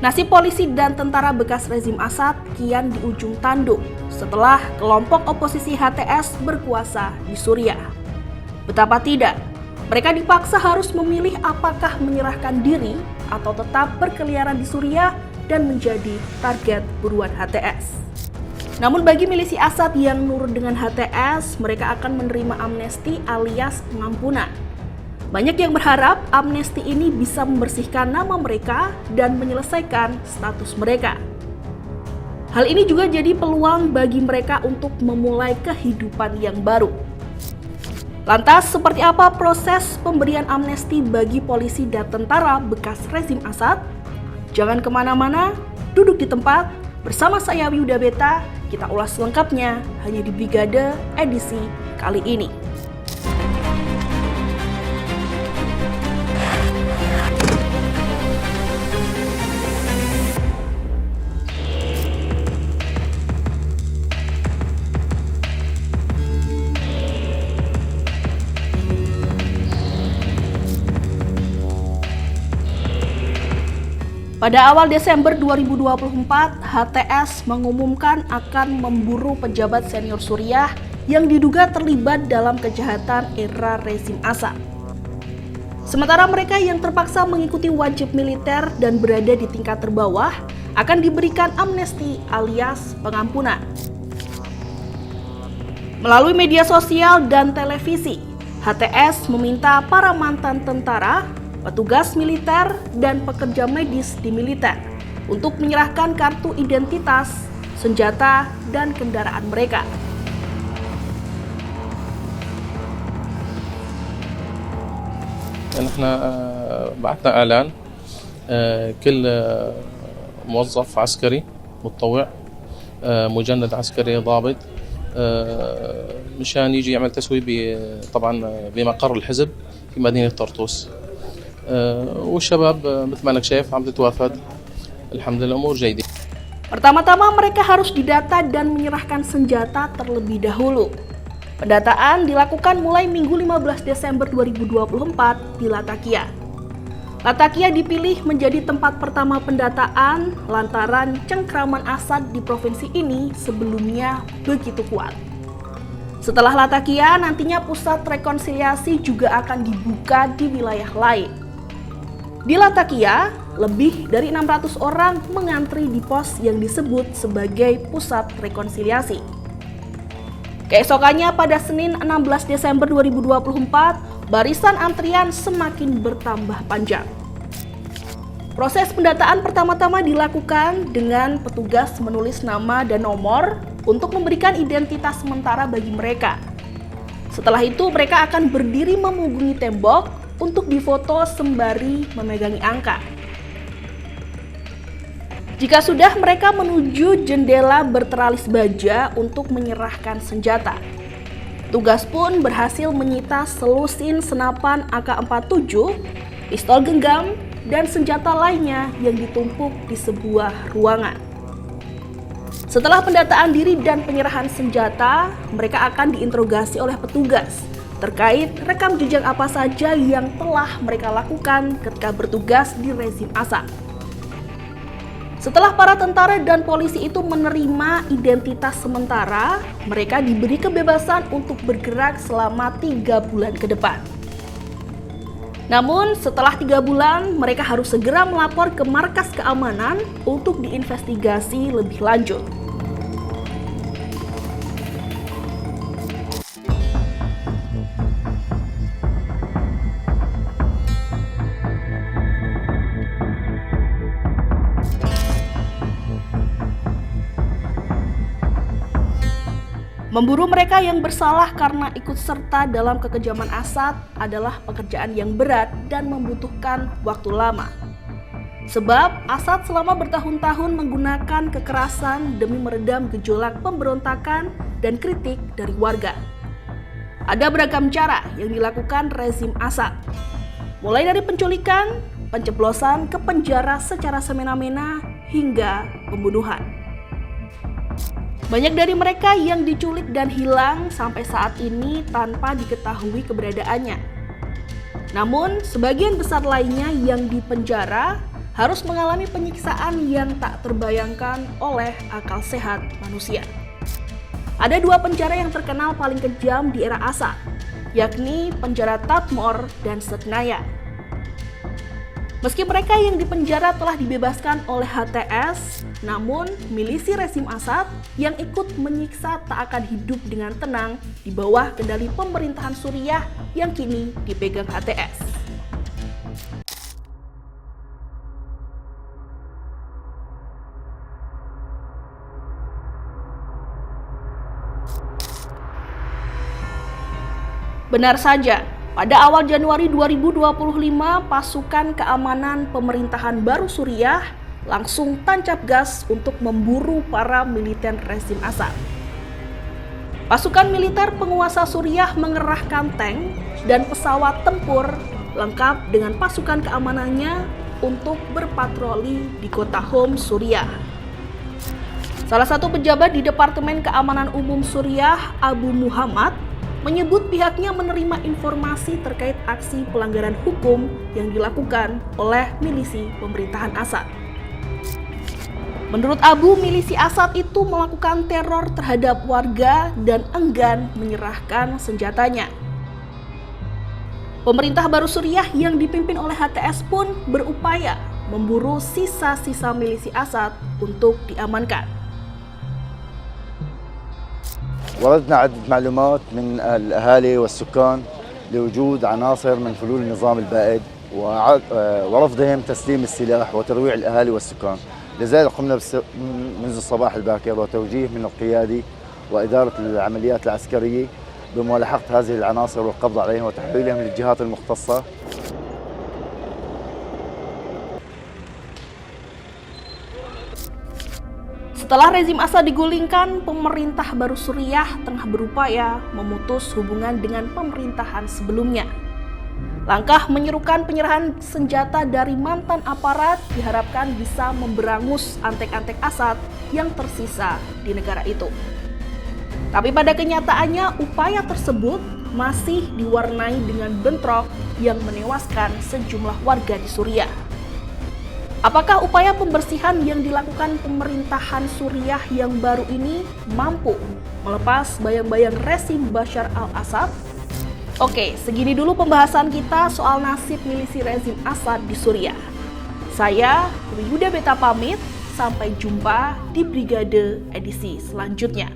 Nasib polisi dan tentara bekas rezim Assad kian di ujung tanduk setelah kelompok oposisi HTS berkuasa di Suriah. Betapa tidak, mereka dipaksa harus memilih apakah menyerahkan diri atau tetap berkeliaran di Suriah dan menjadi target buruan HTS. Namun bagi milisi Assad yang nurut dengan HTS, mereka akan menerima amnesti alias pengampunan. Banyak yang berharap amnesti ini bisa membersihkan nama mereka dan menyelesaikan status mereka. Hal ini juga jadi peluang bagi mereka untuk memulai kehidupan yang baru. Lantas, seperti apa proses pemberian amnesti bagi polisi dan tentara bekas rezim Assad? Jangan kemana-mana, duduk di tempat, bersama saya Wiuda Beta, kita ulas lengkapnya hanya di Brigade edisi kali ini. Pada awal Desember 2024, HTS mengumumkan akan memburu pejabat senior Suriah yang diduga terlibat dalam kejahatan era rezim Assad. Sementara mereka yang terpaksa mengikuti wajib militer dan berada di tingkat terbawah akan diberikan amnesti alias pengampunan. Melalui media sosial dan televisi, HTS meminta para mantan tentara, petugas militer, dan pekerja medis di militer untuk menyerahkan kartu identitas, senjata, dan kendaraan mereka. نحن بعثنا إعلان كل موظف عسكري متطوع مجند عسكري ضابط مشان يجي يعمل تسوية طبعا بمقر الحزب في مدينة طرطوس. والشباب مثل ما انك شايف عم تتوافد الحمد لله الامور جيده. Pertama-tama mereka harus didata dan menyerahkan senjata terlebih dahulu. Pendataan dilakukan mulai Minggu 15 Desember 2024 di Latakia. Latakia dipilih menjadi tempat pertama pendataan lantaran cengkraman Assad di provinsi ini sebelumnya begitu kuat. Setelah Latakia, nantinya pusat rekonsiliasi juga akan dibuka di wilayah lain. Di Latakia, lebih dari 600 orang mengantri di pos yang disebut sebagai pusat rekonsiliasi. Keesokannya pada Senin 16 Desember 2024, barisan antrian semakin bertambah panjang. Proses pendataan pertama-tama dilakukan dengan petugas menulis nama dan nomor untuk memberikan identitas sementara bagi mereka. Setelah itu mereka akan berdiri memunggungi tembok untuk difoto sembari memegangi angka. Jika sudah, mereka menuju jendela berteralis baja untuk menyerahkan senjata. Tugas pun berhasil menyita selusin senapan AK-47, pistol genggam, dan senjata lainnya yang ditumpuk di sebuah ruangan. Setelah pendataan diri dan penyerahan senjata, mereka akan diinterogasi oleh petugas terkait rekam jejak apa saja yang telah mereka lakukan ketika bertugas di rezim Assad. Setelah para tentara dan polisi itu menerima identitas sementara, mereka diberi kebebasan untuk bergerak selama 3 bulan ke depan. Namun setelah 3 bulan, mereka harus segera melapor ke markas keamanan untuk diinvestigasi lebih lanjut. Memburu mereka yang bersalah karena ikut serta dalam kekejaman Assad adalah pekerjaan yang berat dan membutuhkan waktu lama. Sebab Assad selama bertahun-tahun menggunakan kekerasan demi meredam gejolak pemberontakan dan kritik dari warga. Ada beragam cara yang dilakukan rezim Assad, mulai dari penculikan, penceplosan ke penjara secara semena-mena, hingga pembunuhan. Banyak dari mereka yang diculik dan hilang sampai saat ini tanpa diketahui keberadaannya. Namun, sebagian besar lainnya yang dipenjara harus mengalami penyiksaan yang tak terbayangkan oleh akal sehat manusia. Ada dua penjara yang terkenal paling kejam di era Asad, yakni penjara Tadmor dan Sednaya. Meski mereka yang dipenjara telah dibebaskan oleh HTS, namun milisi rezim Asad yang ikut menyiksa tak akan hidup dengan tenang di bawah kendali pemerintahan Suriah yang kini dipegang HTS. Benar saja, pada awal Januari 2025, pasukan keamanan pemerintahan baru Suriah langsung tancap gas untuk memburu para militer rezim Asad. Pasukan militer penguasa Suriah mengerahkan tank dan pesawat tempur lengkap dengan pasukan keamanannya untuk berpatroli di kota Homs, Suriah. Salah satu pejabat di Departemen Keamanan Umum Suriah, Abu Muhammad, menyebut pihaknya menerima informasi terkait aksi pelanggaran hukum yang dilakukan oleh milisi pemerintahan Asad. Menurut Abu, milisi Asad itu melakukan teror terhadap warga dan enggan menyerahkan senjatanya. Pemerintah baru Suriah yang dipimpin oleh HTS pun berupaya memburu sisa-sisa milisi Asad untuk diamankan. وردنا عدة معلومات من الأهالي والسكان لوجود عناصر من فلول النظام البائد ورفضهم تسليم السلاح وترويع الأهالي والسكان. لذلك قمنا منذ الصباح الباكر وتوجيه من القيادي وإدارة العمليات العسكرية بملاحقة هذه العناصر والقبض عليهم وتحويلهم للجهات المختصة. Setelah rezim Asad digulingkan, pemerintah baru Suriah tengah berupaya memutus hubungan dengan pemerintahan sebelumnya. Langkah menyerukan penyerahan senjata dari mantan aparat diharapkan bisa memberangus antek-antek Asad yang tersisa di negara itu. Tapi pada kenyataannya, upaya tersebut masih diwarnai dengan bentrok yang menewaskan sejumlah warga di Suriah. Apakah upaya pembersihan yang dilakukan pemerintahan Suriah yang baru ini mampu melepas bayang-bayang rezim Bashar al-Assad? Oke, segini dulu pembahasan kita soal nasib milisi rezim Assad di Suriah. Saya, Yuda Beta pamit, sampai jumpa di Brigade edisi selanjutnya.